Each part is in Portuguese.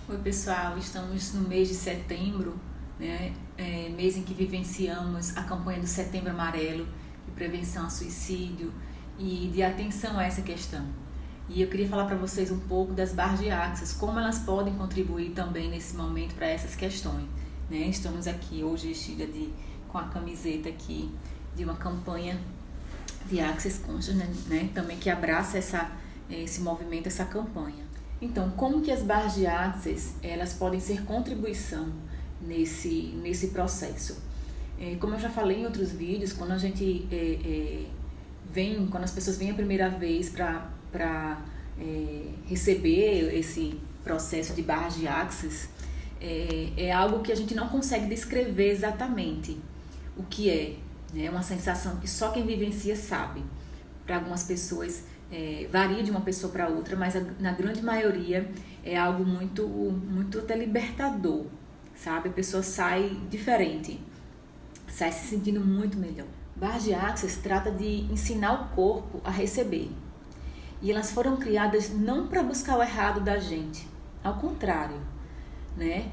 Oi pessoal, estamos no mês de setembro, né? Mês em que vivenciamos a campanha do Setembro Amarelo de prevenção ao suicídio e de atenção a essa questão. E eu queria falar para vocês um pouco das barras de Access, como elas podem contribuir também nesse momento para essas questões, né? Estamos aqui hoje vestida com a camiseta aqui de uma campanha de Access Consciousness, né? Também que abraça esse movimento, essa campanha. Então, como que as barras de Access, elas podem ser contribuição nesse processo? Como eu já falei em outros vídeos, quando a gente quando as pessoas vêm a primeira vez para receber esse processo de barras de Access, é algo que a gente não consegue descrever exatamente o que é, né? Uma sensação que só quem vivencia sabe. Para algumas pessoas varia de uma pessoa para outra, mas na grande maioria é algo muito até libertador, sabe? A pessoa sai diferente, sai se sentindo muito melhor. Barras de Access trata de ensinar o corpo a receber. E elas foram criadas não para buscar o errado da gente, ao contrário, né?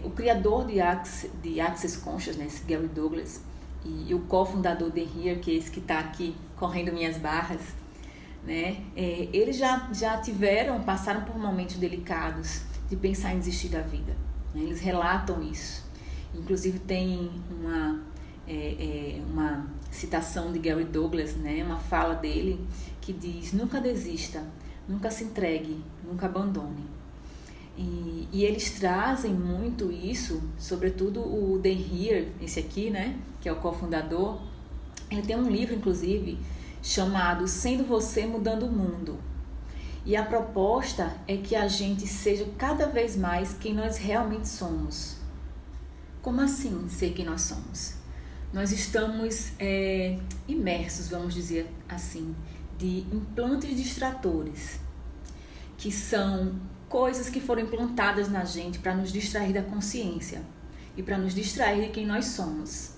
O criador de Access Consciousness, Gary Douglas, e o cofundador de Here, que é esse que está aqui correndo minhas barras, né? Eles já passaram por momentos delicados de pensar em desistir da vida, né? Eles relatam isso. Inclusive tem uma citação de Gary Douglas, né? Uma fala dele que diz: nunca desista, nunca se entregue, nunca abandone. E eles trazem muito isso, sobretudo o Dan Here, esse aqui, né, que é o cofundador. Ele tem um livro, inclusive, chamado Sendo Você, Mudando o Mundo. E a proposta é que a gente seja cada vez mais quem nós realmente somos. Como assim ser quem nós somos? Nós estamos imersos, vamos dizer assim, de implantes distratores, que são coisas que foram implantadas na gente para nos distrair da consciência e para nos distrair de quem nós somos.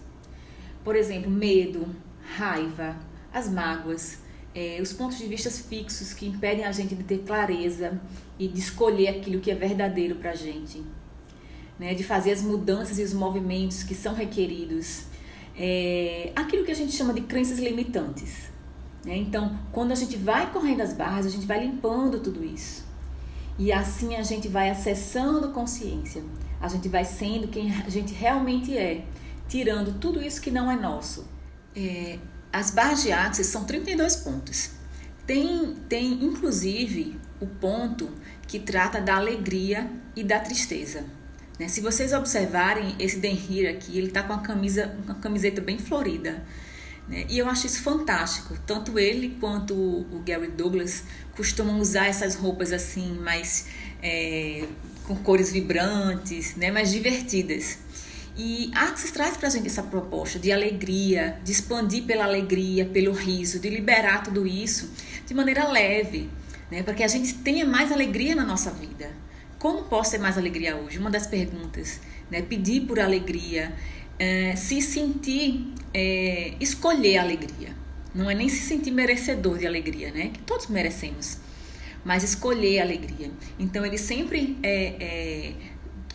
Por exemplo, medo, raiva, as mágoas, os pontos de vista fixos que impedem a gente de ter clareza e de escolher aquilo que é verdadeiro para a gente, né? De fazer as mudanças e os movimentos que são requeridos, aquilo que a gente chama de crenças limitantes, né? Então, quando a gente vai correndo as barras, a gente vai limpando tudo isso. E assim a gente vai acessando consciência, a gente vai sendo quem a gente realmente é, tirando tudo isso que não é nosso. As barras de Access são 32 pontos. Tem inclusive o ponto que trata da alegria e da tristeza, né? Se vocês observarem esse Dan Here aqui, ele está com uma camiseta bem florida, né? E eu acho isso fantástico. Tanto ele quanto o Gary Douglas costumam usar essas roupas assim, mais com cores vibrantes, né? Mais divertidas. E Access traz pra gente essa proposta de alegria, de expandir pela alegria, pelo riso, de liberar tudo isso de maneira leve, né? Para que a gente tenha mais alegria na nossa vida. Como posso ter mais alegria hoje? Uma das perguntas, né? Pedir por alegria, se sentir, escolher a alegria. Não é nem se sentir merecedor de alegria, né? Que todos merecemos, mas escolher a alegria. Então eles sempre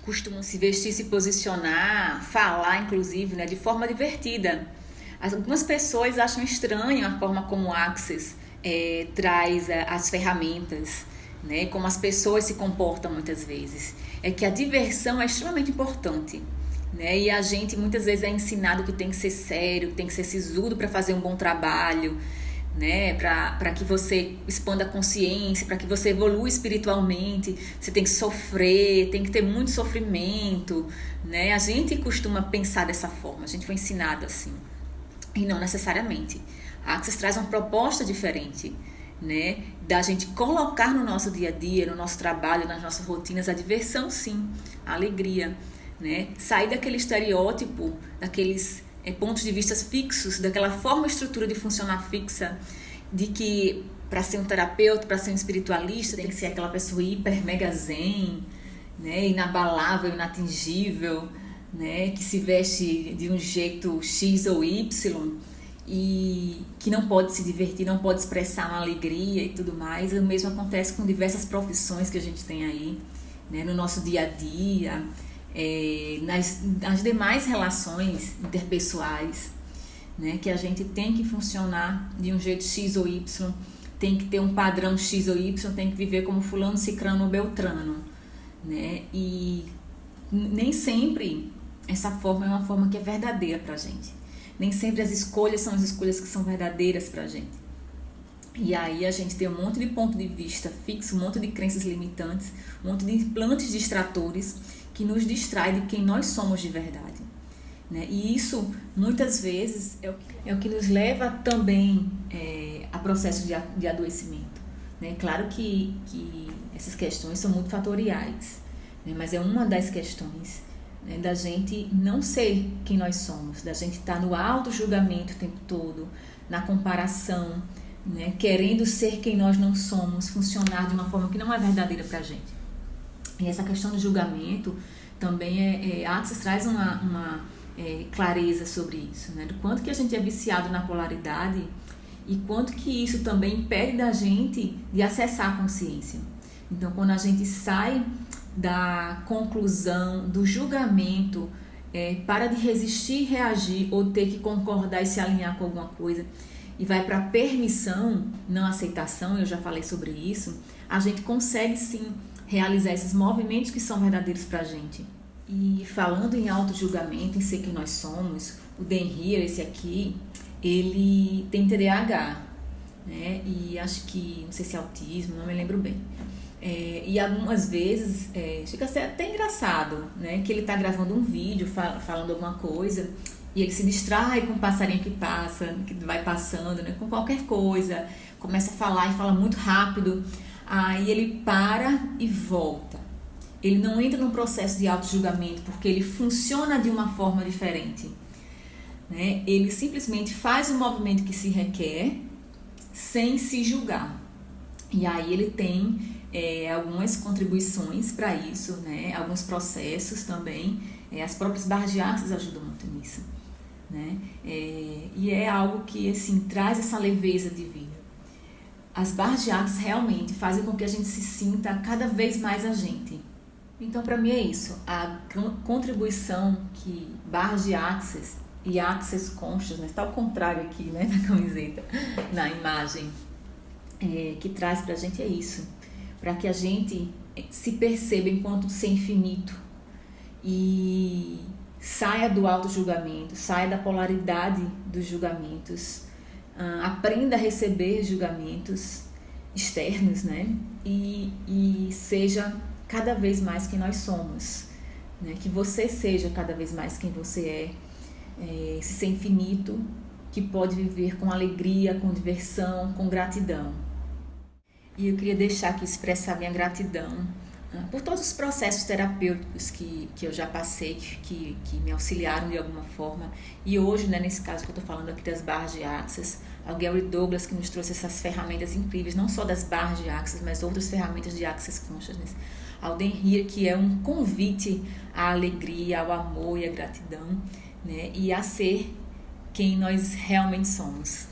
costumam se vestir, se posicionar, falar, inclusive, né, de forma divertida. Algumas pessoas acham estranho a forma como o Access traz as ferramentas, né, como as pessoas se comportam muitas vezes. É que a diversão é extremamente importante, né, e a gente muitas vezes é ensinado que tem que ser sério, que tem que ser sisudo para fazer um bom trabalho, né, para que você expanda a consciência, para que você evolua espiritualmente, você tem que sofrer, tem que ter muito sofrimento, né? A gente costuma pensar dessa forma, a gente foi ensinado assim, e não necessariamente. A Access traz uma proposta diferente, né, da gente colocar no nosso dia a dia, no nosso trabalho, nas nossas rotinas, a diversão, sim, a alegria, né? Sair daquele estereótipo, daqueles pontos de vista fixos, daquela forma e estrutura de funcionar fixa, de que para ser um terapeuta, para ser um espiritualista, tem que ser aquela pessoa hiper mega zen, né, inabalável, inatingível, né, que se veste de um jeito X ou Y e que não pode se divertir, não pode expressar uma alegria e tudo mais. O mesmo acontece com diversas profissões que a gente tem aí, né, no nosso dia a dia, nas demais relações interpessoais, né, que a gente tem que funcionar de um jeito X ou Y, tem que ter um padrão X ou Y, tem que viver como fulano, cicrano ou beltrano, né? E nem sempre essa forma é uma forma que é verdadeira pra gente. Nem sempre as escolhas são as escolhas que são verdadeiras pra gente. E aí a gente tem um monte de ponto de vista fixo, um monte de crenças limitantes, um monte de implantes distratores que nos distrai de quem nós somos de verdade, né? E isso, muitas vezes, é o que nos leva também a processos de adoecimento, né? Claro que essas questões são multifatoriais, né? Mas é uma das questões, né, da gente não ser quem nós somos, da gente estar no auto-julgamento o tempo todo, na comparação, né, querendo ser quem nós não somos, funcionar de uma forma que não é verdadeira pra gente. E essa questão do julgamento também a Access traz uma clareza sobre isso, né, do quanto que a gente é viciado na polaridade e quanto que isso também impede da gente de acessar a consciência. Então, quando a gente sai da conclusão, do julgamento, para de resistir, reagir ou ter que concordar e se alinhar com alguma coisa e vai para permissão, não aceitação, eu já falei sobre isso, a gente consegue sim realizar esses movimentos que são verdadeiros pra gente. E falando em auto-julgamento, em ser quem nós somos, o Dan Heer, esse aqui, ele tem TDAH, né? E acho que, não sei se é autismo, não me lembro bem. E algumas vezes chega a ser até engraçado, né? Que ele tá gravando um vídeo falando alguma coisa e ele se distrai com o passarinho que passa, que vai passando, né? Com qualquer coisa, começa a falar e fala muito rápido, aí ele para e volta. Ele não entra num processo de auto-julgamento porque ele funciona de uma forma diferente, né? Ele simplesmente faz o movimento que se requer sem se julgar. E aí ele tem algumas contribuições para isso, né? Alguns processos também. As próprias barras de Access ajudam muito nisso, né? E é algo que assim, traz essa leveza de vida. As barras de Access realmente fazem com que a gente se sinta cada vez mais a gente. Então, para mim é isso. A contribuição que barras de Access e Access Conscious, está ao contrário aqui, né, na camiseta, na imagem, que traz pra gente é isso, para que a gente se perceba enquanto ser infinito e saia do auto-julgamento, saia da polaridade dos julgamentos, aprenda a receber julgamentos externos, né, e seja cada vez mais quem nós somos, né, que você seja cada vez mais quem você esse ser infinito que pode viver com alegria, com diversão, com gratidão. E eu queria deixar aqui expressar minha gratidão por todos os processos terapêuticos que eu já passei, que me auxiliaram de alguma forma. E hoje, né, nesse caso que eu estou falando aqui das barras de Access, ao Gary Douglas, que nos trouxe essas ferramentas incríveis, não só das barras de Access, mas outras ferramentas de Access Consciousness. Ao Dan Heer, que é um convite à alegria, ao amor e à gratidão, né, e a ser quem nós realmente somos.